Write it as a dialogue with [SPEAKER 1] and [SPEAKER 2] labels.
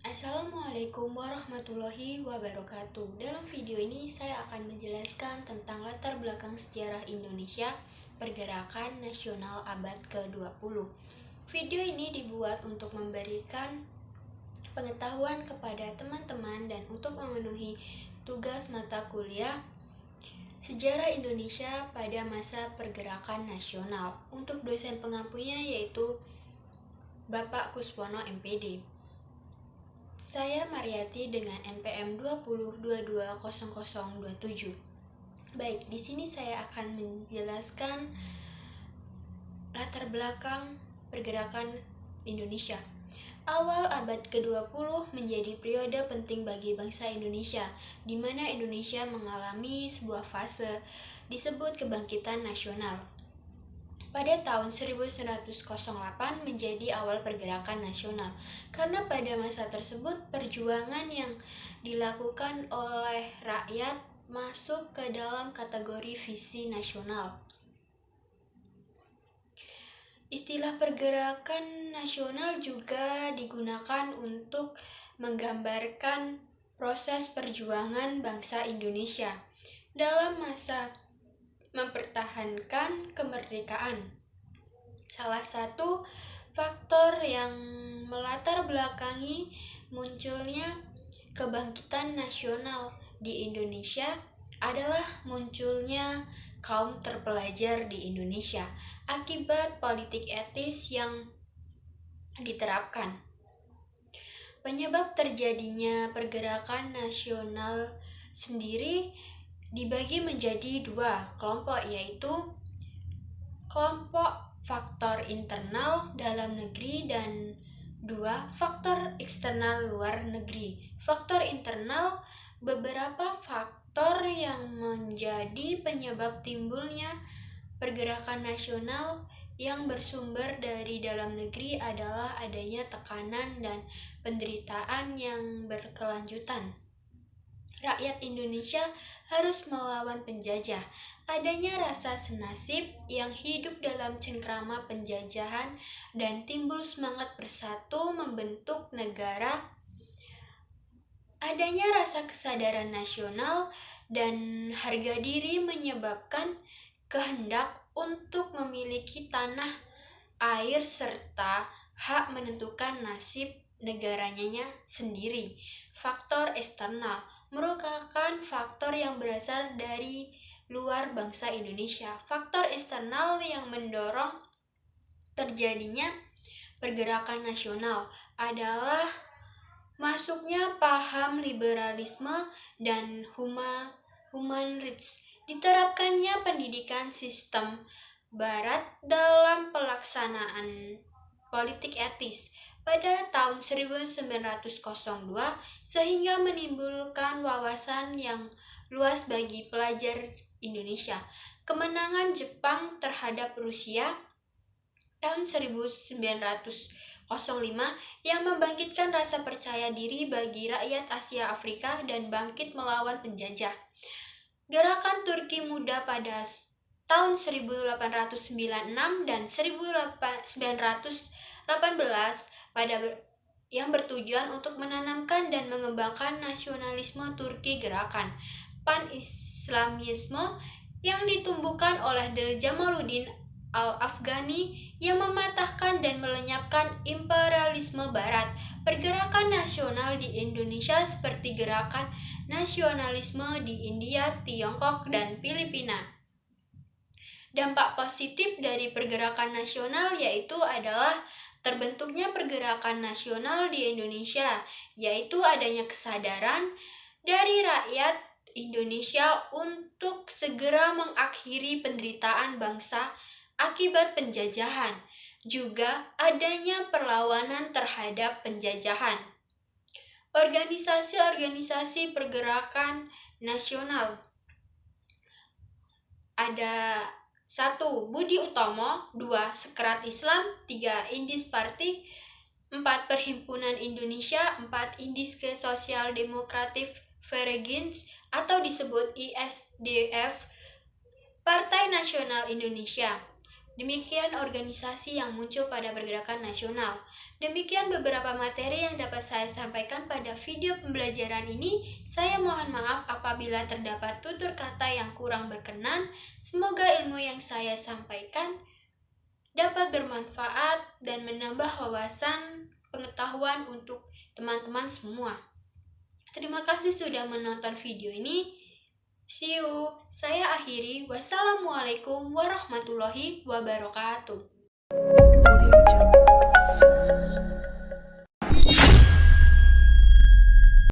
[SPEAKER 1] Assalamualaikum warahmatullahi wabarakatuh. Dalam video ini saya akan menjelaskan tentang latar belakang sejarah Indonesia pergerakan nasional abad ke-20. Video ini dibuat untuk memberikan pengetahuan kepada teman-teman dan untuk memenuhi tugas mata kuliah Sejarah Indonesia pada masa pergerakan nasional. Untuk dosen pengampunya yaitu Bapak Kuswono MPD. Saya Mariati dengan NPM 20220027. Baik, di sini saya akan menjelaskan latar belakang pergerakan Indonesia. Awal abad ke-20 menjadi periode penting bagi bangsa Indonesia, di mana Indonesia mengalami sebuah fase disebut kebangkitan nasional. Pada tahun 1908 menjadi awal pergerakan nasional, karena pada masa tersebut perjuangan yang dilakukan oleh rakyat masuk ke dalam kategori visi nasional. Istilah pergerakan nasional juga digunakan untuk menggambarkan proses perjuangan bangsa Indonesia dalam masa mempertahankan kemerdekaan. Salah satu faktor yang melatar belakangi munculnya kebangkitan nasional di Indonesia adalah munculnya kaum terpelajar di Indonesia akibat politik etis yang diterapkan. Penyebab terjadinya pergerakan nasional sendiri dibagi menjadi dua kelompok, yaitu kelompok faktor internal dalam negeri dan dua faktor eksternal luar negeri. Faktor internal, beberapa faktor yang menjadi penyebab timbulnya pergerakan nasional yang bersumber dari dalam negeri adalah adanya tekanan dan penderitaan yang berkelanjutan. Rakyat Indonesia harus melawan penjajah. Adanya rasa senasib yang hidup dalam cengkrama penjajahan dan timbul semangat bersatu membentuk negara. Adanya rasa kesadaran nasional dan harga diri menyebabkan kehendak untuk memiliki tanah, air, serta hak menentukan nasib negaranya sendiri. Faktor eksternal merupakan faktor yang berasal dari luar bangsa Indonesia. Faktor eksternal yang mendorong terjadinya pergerakan nasional adalah masuknya paham liberalisme dan human rights, diterapkannya pendidikan sistem barat dalam pelaksanaan politik etis pada tahun 1902 sehingga menimbulkan wawasan yang luas bagi pelajar Indonesia. Kemenangan Jepang terhadap Rusia tahun 1905 yang membangkitkan rasa percaya diri bagi rakyat Asia Afrika dan bangkit melawan penjajah. Gerakan Turki Muda pada tahun 1896 dan 1918 yang bertujuan untuk menanamkan dan mengembangkan nasionalisme Turki. Gerakan Pan-Islamisme yang ditumbuhkan oleh Jamaluddin Al-Afghani yang mematahkan dan melenyapkan imperialisme barat. Pergerakan nasional di Indonesia seperti gerakan nasionalisme di India, Tiongkok, dan Filipina. Dampak positif dari pergerakan nasional yaitu adalah terbentuknya pergerakan nasional di Indonesia, yaitu adanya kesadaran dari rakyat Indonesia untuk segera mengakhiri penderitaan bangsa akibat penjajahan, juga adanya perlawanan terhadap penjajahan. Organisasi-organisasi pergerakan nasional ada 1. Budi Utomo, 2. Sekerat Islam, 3. Indis Party, 4. Perhimpunan Indonesia, 4. Indiske Sosial Demokratif Verenigings atau disebut ISDF, Partai Nasional Indonesia. Demikian organisasi yang muncul pada pergerakan nasional. Demikian beberapa materi yang dapat saya sampaikan pada video pembelajaran ini. Saya mohon maaf apabila terdapat tutur kata yang kurang berkenan. Semoga ilmu yang saya sampaikan dapat bermanfaat dan menambah wawasan pengetahuan untuk teman-teman semua. Terima kasih sudah menonton video ini. See you. Saya akhiri. Wassalamualaikum warahmatullahi wabarakatuh.